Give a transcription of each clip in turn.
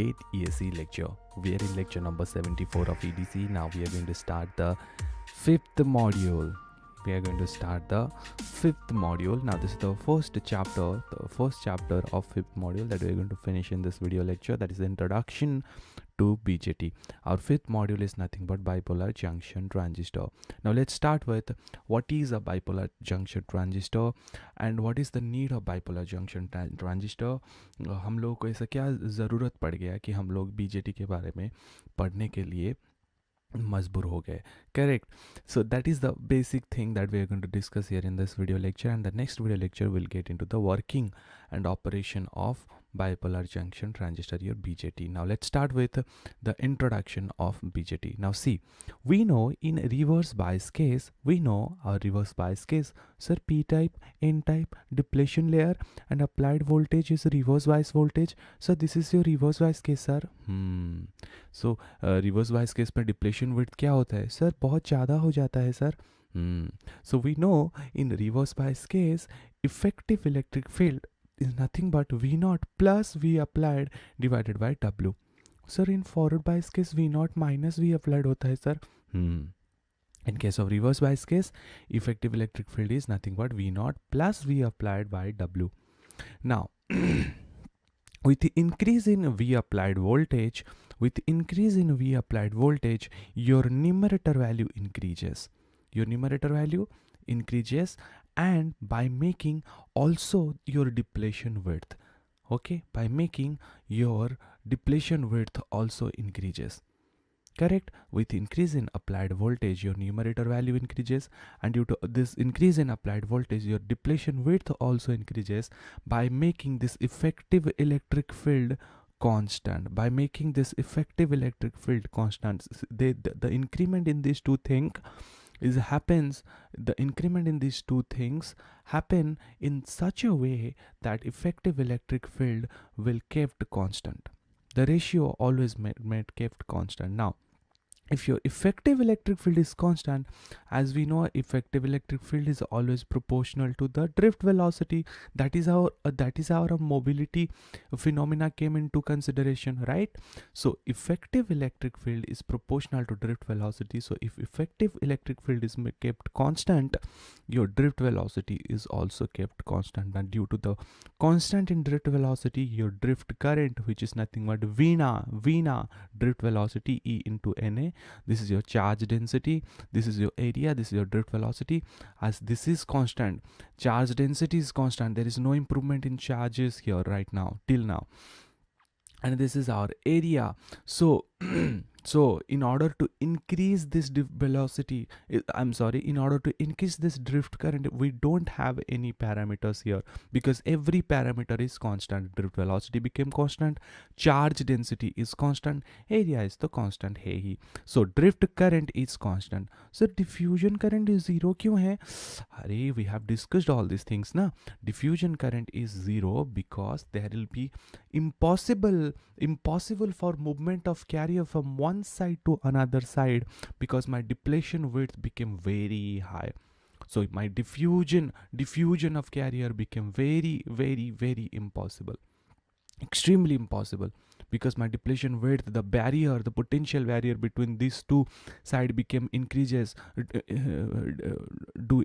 GATE ESE lecture. We are in lecture number 74 of EDC. Now we are going to start the fifth module. Now this is the first chapter of fifth module that we are going to finish in this video lecture. That is the introduction to BJT. Our fifth module is nothing but bipolar junction transistor. Now let's start with what is a bipolar junction transistor and what is the need of bipolar junction transistor. हम लोग को ऐसा क्या ज़रूरत पड़ गया कि हम लोग BJT के बारे में पढ़ने के लिए मजबूर हो गए. Correct. So that is the basic thing that we are going to discuss here in this video lecture, and the next video lecture will get into the working and operation of bipolar junction transistor, your BJT. Now let's start with the introduction of BJT. Now see, we know in reverse bias case, sir, P-type, N-type, depletion layer and applied voltage is reverse bias voltage. So this is your reverse bias case, sir. So reverse bias case में depletion width क्या होता है sir? बहुत ज़्यादा हो जाता है sir. So we know in reverse bias case effective electric field is nothing but V0 plus V applied divided by W. Sir, in forward bias case V0 minus V applied होता है sir. In case of reverse bias case, effective electric field is nothing but V0 plus V applied by W. Now, with the increase in V applied voltage, your numerator value increases. And by making also your depletion width. Okay, by making your depletion width also increases. Correct. With increase in applied voltage, your numerator value increases, and due to this increase in applied voltage, your depletion width also increases by making this effective electric field constant. The increment in these two things happen in such a way that effective electric field will kept constant. The ratio always made kept constant. Now, if your effective electric field is constant, as we know, effective electric field is always proportional to the drift velocity. That is our mobility phenomena came into consideration, right? So effective electric field is proportional to drift velocity. So if effective electric field is kept constant, your drift velocity is also kept constant. And due to the constant in drift velocity, your drift current, which is nothing but Vna drift velocity E into Na. This is your charge density, this is your area, this is your drift velocity. As this is constant, charge density is constant, there is no improvement in charges here right now till now, and this is our area. So in order to increase this in order to increase this drift current, we don't have any parameters here because every parameter is constant. Drift velocity became constant, charge density is constant, area is the constant है ही. So drift current is constant. So diffusion current is zero क्यों है? अरे, we have discussed all these things ना. Diffusion current is zero because there will be impossible for movement of carrier from one side to another side because my depletion width became very high. So my diffusion of carrier became very, very, very impossible, extremely impossible, because my depletion width, the potential barrier between these two sides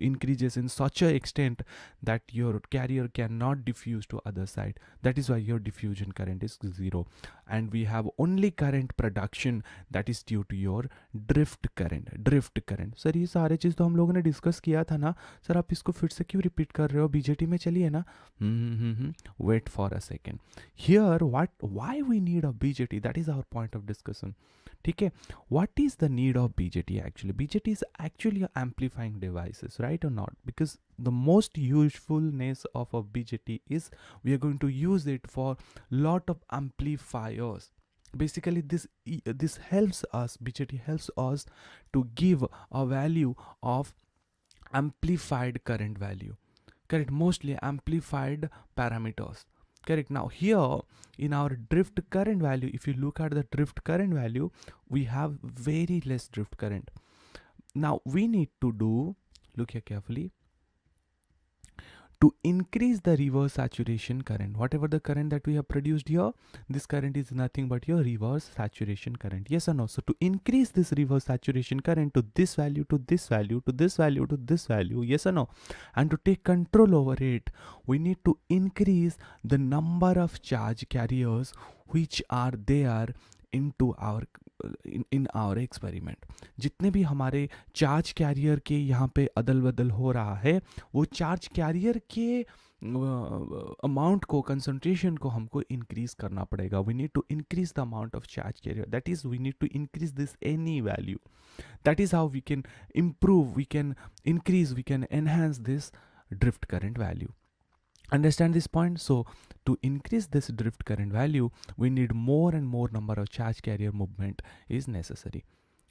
increases in such a extent that your carrier cannot diffuse to other side. That is why your diffusion current is zero, and we have only current production that is due to your drift current. Sir, ये सारे चीज़ तो हम लोगों ने discuss किया था ना sir, आप इसको फिर से क्यों रिपीट कर रहे हो? BJT में चलिए ना. Wait for a second. Here, why we need a BJT? That is our point of discussion. Okay, what is the need of BJT actually? BJT is actually amplifying devices, right or not? Because the most usefulness of a BJT is we are going to use it for lot of amplifiers. Basically, this helps us. BJT helps us to give a value of amplified current value. Correct, mostly amplified parameters. Correct. Now here in our drift current value, if you look at the drift current value, we have very less drift current. Now we need to do, look here carefully, to increase the reverse saturation current. Whatever the current that we have produced here, this current is nothing but your reverse saturation current. Yes or no? So to increase this reverse saturation current to this value, to this value, to this value, to this value, yes or no? And to take control over it, we need to increase the number of charge carriers which are there into our in our experiment. जितने भी हमारे charge carrier के यहाँ पे अदल बदल हो रहा है, वो चार्ज कैरियर के अमाउंट को, कंसंट्रेशन को हमको इंक्रीज करना पड़ेगा. We need to increase the amount of charge carrier. That is we need to increase this any value. That is how we can improve, we can increase, we can enhance this drift current value. Understand this point? So to increase this drift current value, we need more and more number of charge carrier movement is necessary.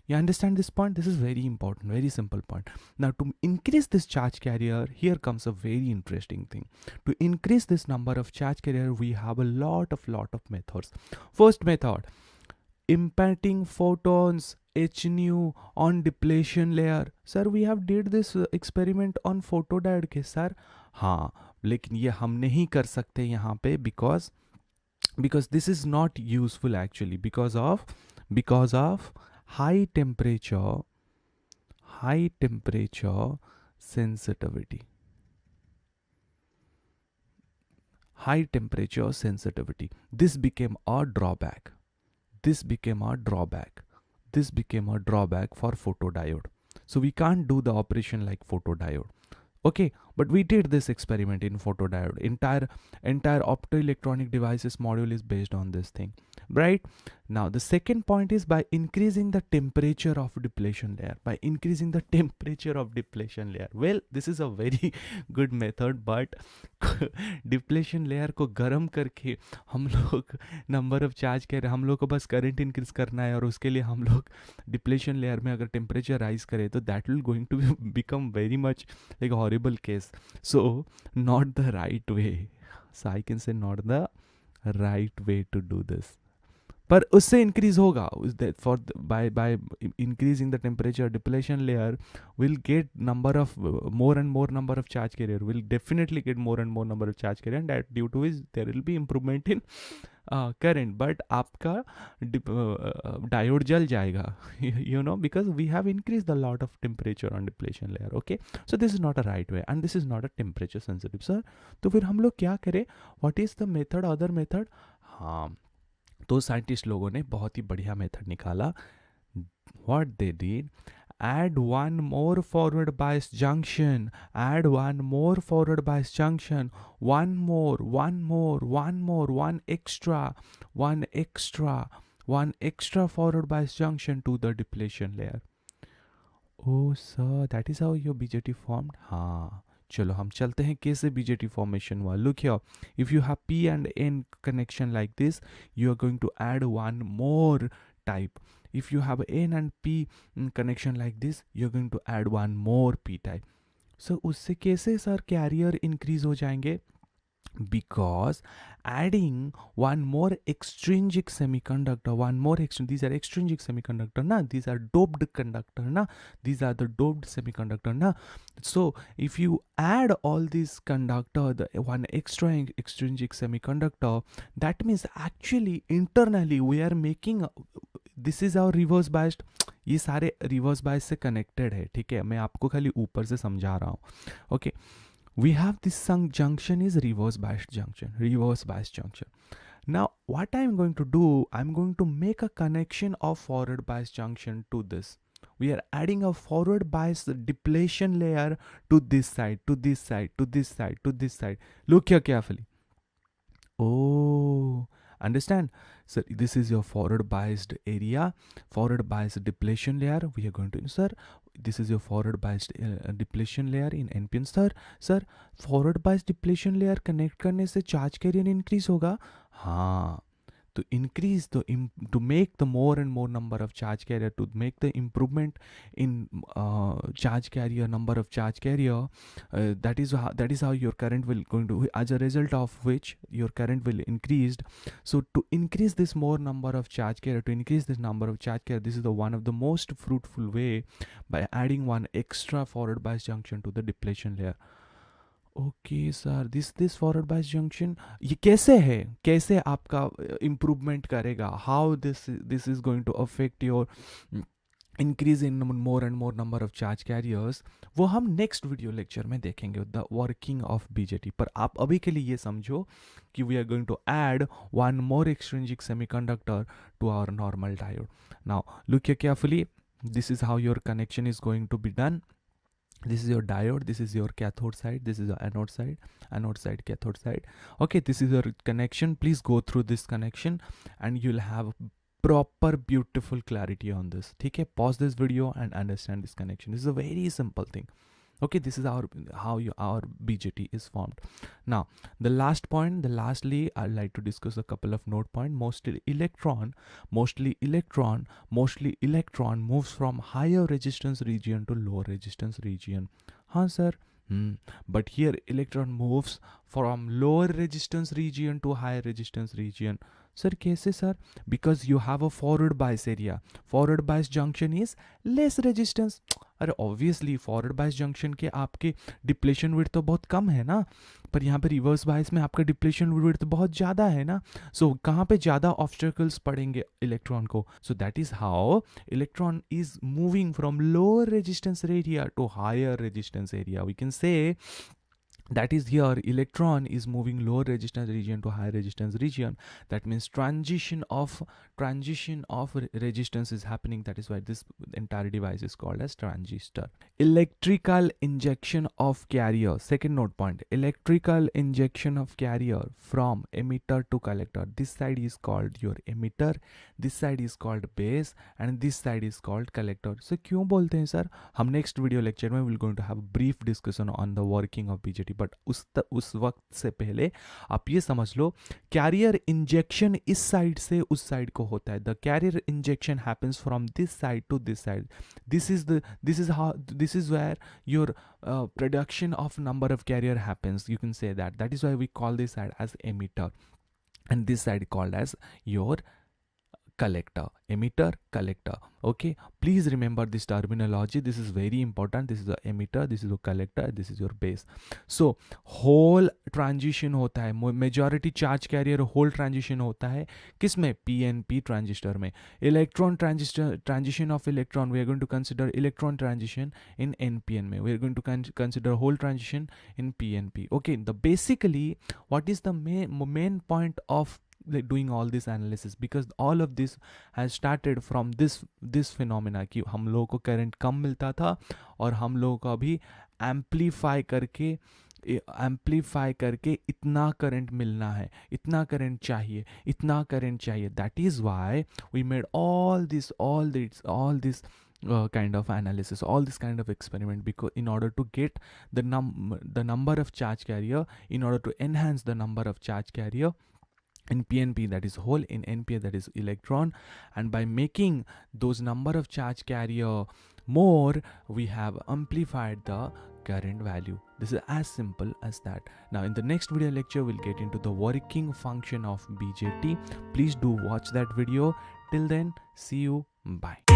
You understand this point? This is very important, very simple point. Now to increase this charge carrier, here comes a very interesting thing. To increase this number of charge carrier, we have a lot of methods. First method, impacting photons h nu on depletion layer. Sir, we have did this experiment on photodiode के sir. हाँ, लेकिन ये हम नहीं कर सकते यहाँ पे because this is not useful actually, because of high temperature sensitivity. High temperature sensitivity. This became a drawback. This became a drawback for photodiode. So we can't do the operation like photodiode. Okay, but we did this experiment in photodiode. Entire optoelectronic devices module is based on this thing, right? Now the second point is by increasing the temperature of depletion layer. Well, this is a very good method, but depletion layer को गर्म करके हम लोग number of charge कह रहे हैं, हम लोग को बस करंट इंक्रीज करना है, और उसके लिए हम लोग डिप्लेशन लेयर में अगर टेम्परेचर राइज करें तो that will going to become very much like horrible case. So not the right way. So I can say not the right way to do this. पर उससे इंक्रीज होगा. For by increasing the temperature, depletion layer will get more and more number of charge carrier, will definitely get more and more number of charge carrier, and that due to which there will be improvement in current, but आपका diode जल जाएगा, you know, because we have increased a lot of temperature on depletion layer. Okay, so this is not a right way, and this is not a temperature sensitive. Sir, तो फिर हम लोग क्या करें? What is the method, other method? हाँ, तो scientist लोगों ने बहुत ही बढ़िया मेथड निकाला. What they did, add one more forward bias junction, one extra forward bias junction to the depletion layer. Oh sir, that is how your BJT formed? हाँ, चलो हम चलते हैं कैसे BJT formation हुआ. Look here, if you have P and N connection like this, you are going to add one more type. If you have N and P connection like this, you're going to add one more P type. So उससे कैसे sir career increase हो जाएंगे? Because adding one more extrinsic semiconductor, these are extrinsic semiconductor na, these are doped conductor na, these are the doped semiconductor na. So if you add all these conductor, the one extra extrinsic semiconductor, that means actually internally we are making, this is our reverse biased. ये सारे reverse bias से connected है, ठीक है, मैं आपको खाली ऊपर से समझा रहा हूँ. Okay, we have this junction is reverse biased junction. Now what I'm going to do, I'm going to make a connection of forward bias junction to this. We are adding a forward bias depletion layer to this side, to this side, to this side, to this side. Look here carefully. Oh, understand? So this is your forward biased area, forward biased depletion layer. We are going to, sir, this is your forward biased depletion layer in NPN. Sir, forward biased depletion layer connect करने से charge carrier increase होगा? हाँ, to increase the to make the more and more number of charge carrier, to make the improvement in charge carrier, number of charge carrier, that is how your current will going to, as a result of which your current will increased. So to increase this more number of charge carrier, this is the one of the most fruitful way, by adding one extra forward bias junction to the depletion layer. Okay sir, this forward bias junction ये कैसे है, कैसे आपका improvement करेगा, how this is going to affect your increase in more and more number of charge carriers, वो हम next video lecture में देखेंगे, द वर्किंग ऑफ बीजेटी। पर आप अभी के लिए ये समझो कि we are going to add one more extrinsic semiconductor to our normal diode. Now look here carefully, this is how your connection is going to be done. This is your diode, this is your cathode side, this is your anode side, cathode side. Okay, this is your connection. Please go through this connection and you'll have proper beautiful clarity on this. Okay, pause this video and understand this connection. This is a very simple thing. Okay, this is our BJT is formed. Now the last point, lastly I'd like to discuss a couple of note point. Mostly electron moves from higher resistance region to lower resistance region. Huh sir? But here electron moves from lower resistance region to higher resistance region. Sir, कैसे sir? Because you have a forward bias area. Forward bias junction is less resistance. अरे obviously forward bias junction के आपके depletion width तो बहुत कम है ना, पर यहाँ पे रिवर्स बायस में आपका डिप्लेशन विड्थ बहुत ज़्यादा है ना। सो कहाँ पे ज़्यादा ऑब्स्टेकल्स पड़ेंगे इलेक्ट्रॉन को, so that is how electron is moving from lower resistance area to higher resistance area. We can say that is here electron is moving lower resistance region to higher resistance region. That means transition of resistance is happening. That is why this entire device is called as transistor. Electrical injection of carrier, second note point, electrical injection of carrier from emitter to collector. This side is called your emitter, this side is called base, and this side is called collector. So क्यों बोलते हैं sir? हम next video lecture में will going to have a brief discussion on the working of BJT. But उस वक्त से पहले आप ये समझ लो, कैरियर इंजेक्शन इस साइड से उस साइड को होता है. The carrier injection happens from this side to this side. This is where your production of number of carrier happens. You can say that is why we call this side as emitter and this side called as your collector. Emitter, collector. Okay, please remember this terminology. This is very important. This is the emitter, this is the collector, this is your base. So whole transition होता है, majority charge carrier whole transition होता है किस में? PNP transistor में. Electron transition of electron, we are going to consider electron transition in NPN में. We are going to consider whole transition in PNP. Okay, the basically what is the main point of doing all this analysis, because all of this has started from this phenomena कि हम लोगों को current कम मिलता था और हम लोगों को अभी एम्पलीफाई करके इतना करंट मिलना है, इतना करंट चाहिए. That is why we made all this kind of analysis, all this kind of experiment, because in order to get the number of charge carrier, in order to enhance the number of charge carrier in PNP, that is whole, in NPN, that is electron, and by making those number of charge carrier more, we have amplified the current value. This is as simple as that. Now in the next video lecture we'll get into the working function of BJT. Please do watch that video. Till then, see you, bye.